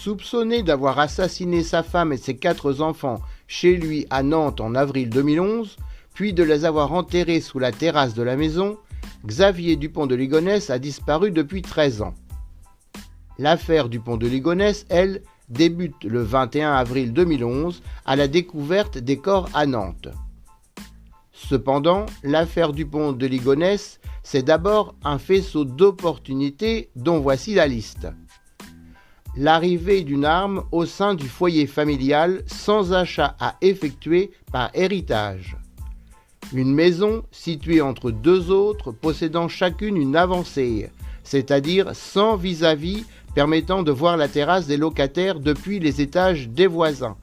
Soupçonné d'avoir assassiné sa femme et ses 4 enfants chez lui à Nantes en avril 2011, puis de les avoir enterrés sous la terrasse de la maison, Xavier Dupont de Ligonnès a disparu depuis 13 ans. L'affaire Dupont de Ligonnès, elle, débute le 21 avril 2011 à la découverte des corps à Nantes. Cependant, l'affaire Dupont de Ligonnès, c'est d'abord un faisceau d'opportunités dont voici la liste. L'arrivée d'une arme au sein du foyer familial sans achat à effectuer par héritage. Une maison située entre 2 autres possédant chacune une avancée, c'est-à-dire sans vis-à-vis permettant de voir la terrasse des locataires depuis les étages des voisins.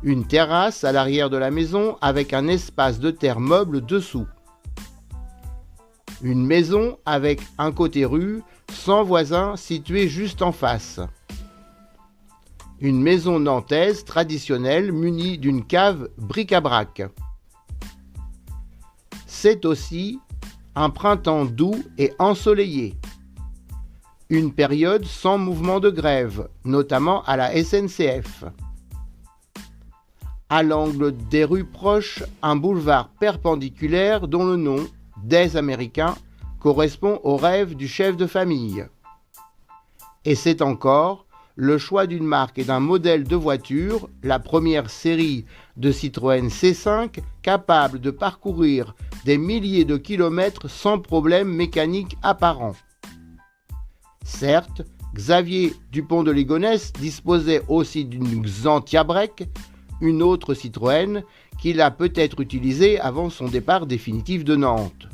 Une terrasse à l'arrière de la maison avec un espace de terre meuble dessous. Une maison avec un côté rue, sans voisins situé juste en face. Une maison nantaise traditionnelle munie d'une cave bric-à-brac. C'est aussi un printemps doux et ensoleillé. Une période sans mouvement de grève, notamment à la SNCF. À l'angle des rues proches, un boulevard perpendiculaire dont le nom, des Américains, correspond au rêve du chef de famille. Et c'est encore le choix d'une marque et d'un modèle de voiture, la première série de Citroën C5, capable de parcourir des milliers de kilomètres sans problème mécanique apparent. Certes, Xavier Dupont de Ligonnès disposait aussi d'une Xantia Break, une autre Citroën qu'il a peut-être utilisée avant son départ définitif de Nantes.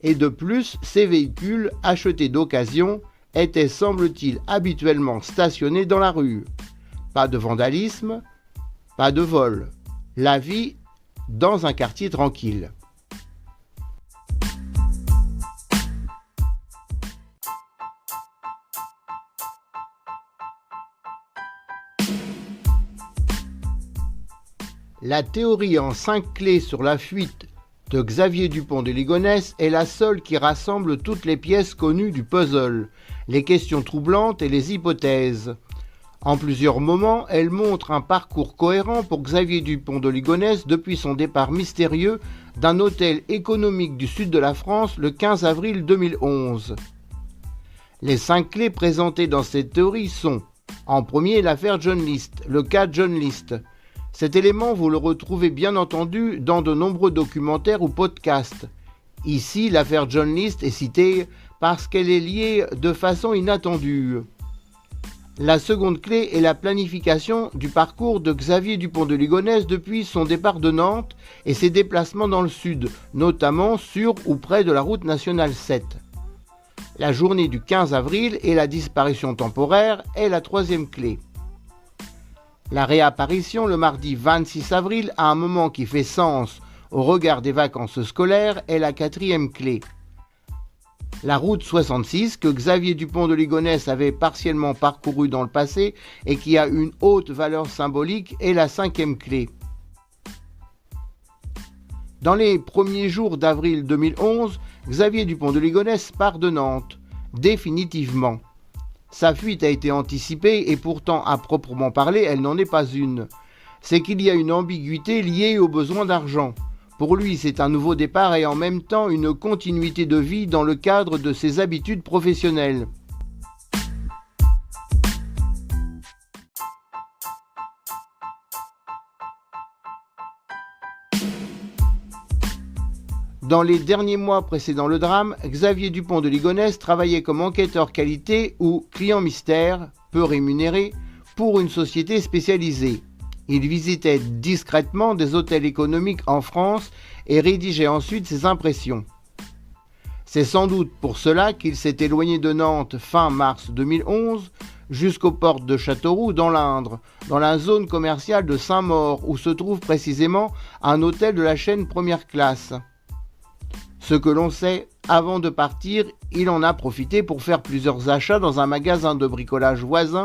Et de plus, ces véhicules achetés d'occasion étaient, semble-t-il, habituellement stationnés dans la rue. Pas de vandalisme, pas de vol. La vie dans un quartier tranquille. La théorie en 5 clés sur la fuite de Xavier Dupont de Ligonnès est la seule qui rassemble toutes les pièces connues du puzzle, les questions troublantes et les hypothèses. En plusieurs moments, elle montre un parcours cohérent pour Xavier Dupont de Ligonnès depuis son départ mystérieux d'un hôtel économique du sud de la France le 15 avril 2011. Les 5 clés présentées dans cette théorie sont, en premier, l'affaire John List, le cas John List. Cet élément, vous le retrouvez bien entendu dans de nombreux documentaires ou podcasts. Ici, l'affaire John List est citée parce qu'elle est liée de façon inattendue. La seconde clé est la planification du parcours de Xavier Dupont de Ligonnès depuis son départ de Nantes et ses déplacements dans le sud, notamment sur ou près de la route nationale 7. La journée du 15 avril et la disparition temporaire est la troisième clé. La réapparition le mardi 26 avril à un moment qui fait sens au regard des vacances scolaires est la quatrième clé. La route 66 que Xavier Dupont de Ligonnès avait partiellement parcourue dans le passé et qui a une haute valeur symbolique est la cinquième clé. Dans les premiers jours d'avril 2011, Xavier Dupont de Ligonnès part de Nantes, définitivement. Sa fuite a été anticipée et pourtant, à proprement parler, elle n'en est pas une. C'est qu'il y a une ambiguïté liée au besoin d'argent. Pour lui, c'est un nouveau départ et en même temps une continuité de vie dans le cadre de ses habitudes professionnelles. Dans les derniers mois précédant le drame, Xavier Dupont de Ligonnès travaillait comme enquêteur qualité ou client mystère, peu rémunéré, pour une société spécialisée. Il visitait discrètement des hôtels économiques en France et rédigeait ensuite ses impressions. C'est sans doute pour cela qu'il s'est éloigné de Nantes fin mars 2011 jusqu'aux portes de Châteauroux dans l'Indre, dans la zone commerciale de Saint-Maur où se trouve précisément un hôtel de la chaîne Première Classe. Ce que l'on sait, avant de partir, il en a profité pour faire plusieurs achats dans un magasin de bricolage voisin,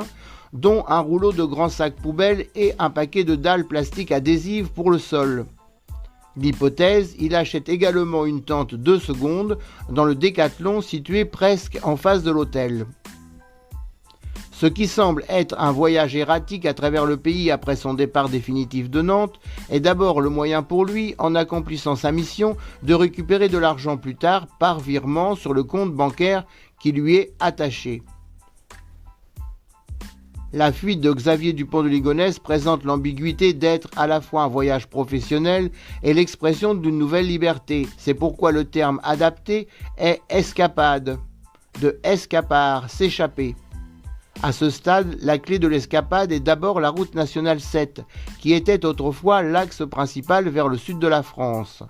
dont un rouleau de grands sacs poubelles et un paquet de dalles plastiques adhésives pour le sol. L'hypothèse, il achète également une tente 2 secondes dans le Décathlon situé presque en face de l'hôtel. Ce qui semble être un voyage erratique à travers le pays après son départ définitif de Nantes est d'abord le moyen pour lui, en accomplissant sa mission, de récupérer de l'argent plus tard par virement sur le compte bancaire qui lui est attaché. La fuite de Xavier Dupont de Ligonnès présente l'ambiguïté d'être à la fois un voyage professionnel et l'expression d'une nouvelle liberté. C'est pourquoi le terme adapté est escapade, de escapar, s'échapper. À ce stade, la clé de l'escapade est d'abord la route nationale 7, qui était autrefois l'axe principal vers le sud de la France.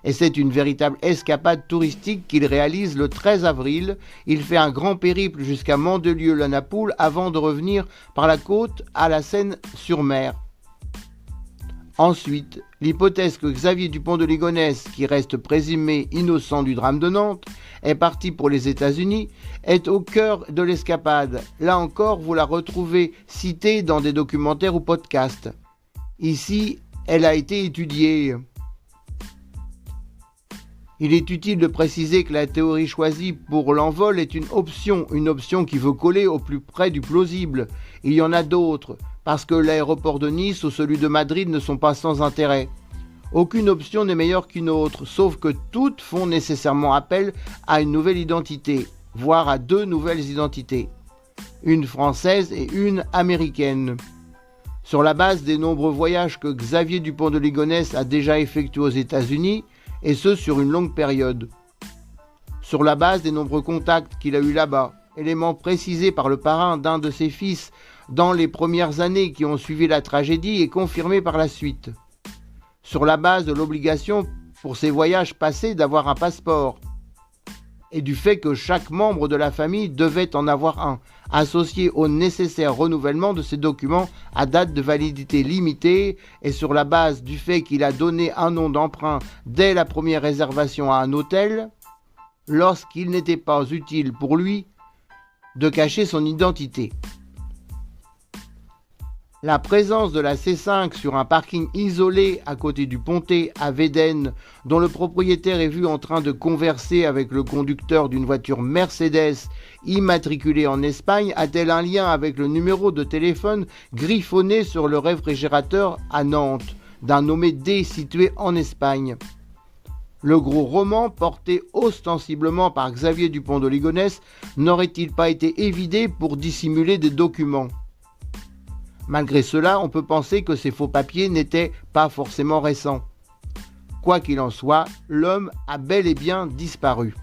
Et c'est une véritable escapade touristique qu'il réalise le 13 avril. Il fait un grand périple jusqu'à Mandelieu-la-Napoule avant de revenir par la côte à la Seine-sur-Mer. Ensuite, l'hypothèse que Xavier Dupont de Ligonnès, qui reste présumé innocent du drame de Nantes, est parti pour les États-Unis, est au cœur de l'escapade. Là encore, vous la retrouvez citée dans des documentaires ou podcasts. Ici, elle a été étudiée. Il est utile de préciser que la théorie choisie pour l'envol est une option qui veut coller au plus près du plausible. Il y en a d'autres, parce que l'aéroport de Nice ou celui de Madrid ne sont pas sans intérêt. Aucune option n'est meilleure qu'une autre, sauf que toutes font nécessairement appel à une nouvelle identité, voire à deux nouvelles identités, une française et une américaine. Sur la base des nombreux voyages que Xavier Dupont de Ligonnès a déjà effectués aux États-Unis, et ce sur une longue période. Sur la base des nombreux contacts qu'il a eus là-bas, élément précisé par le parrain d'un de ses fils dans les premières années qui ont suivi la tragédie et confirmé par la suite. Sur la base de l'obligation pour ces voyages passés d'avoir un passeport, et du fait que chaque membre de la famille devait en avoir un, associé au nécessaire renouvellement de ces documents à date de validité limitée, et sur la base du fait qu'il a donné un nom d'emprunt dès la première réservation à un hôtel, lorsqu'il n'était pas utile pour lui de cacher son identité. La présence de la C5 sur un parking isolé à côté du Pontet à Védène, dont le propriétaire est vu en train de converser avec le conducteur d'une voiture Mercedes immatriculée en Espagne, a-t-elle un lien avec le numéro de téléphone griffonné sur le réfrigérateur à Nantes, d'un nommé D situé en Espagne? Le gros roman, porté ostensiblement par Xavier Dupont de Ligonnès, n'aurait-il pas été évidé pour dissimuler des documents? Malgré cela, on peut penser que ces faux papiers n'étaient pas forcément récents. Quoi qu'il en soit, l'homme a bel et bien disparu.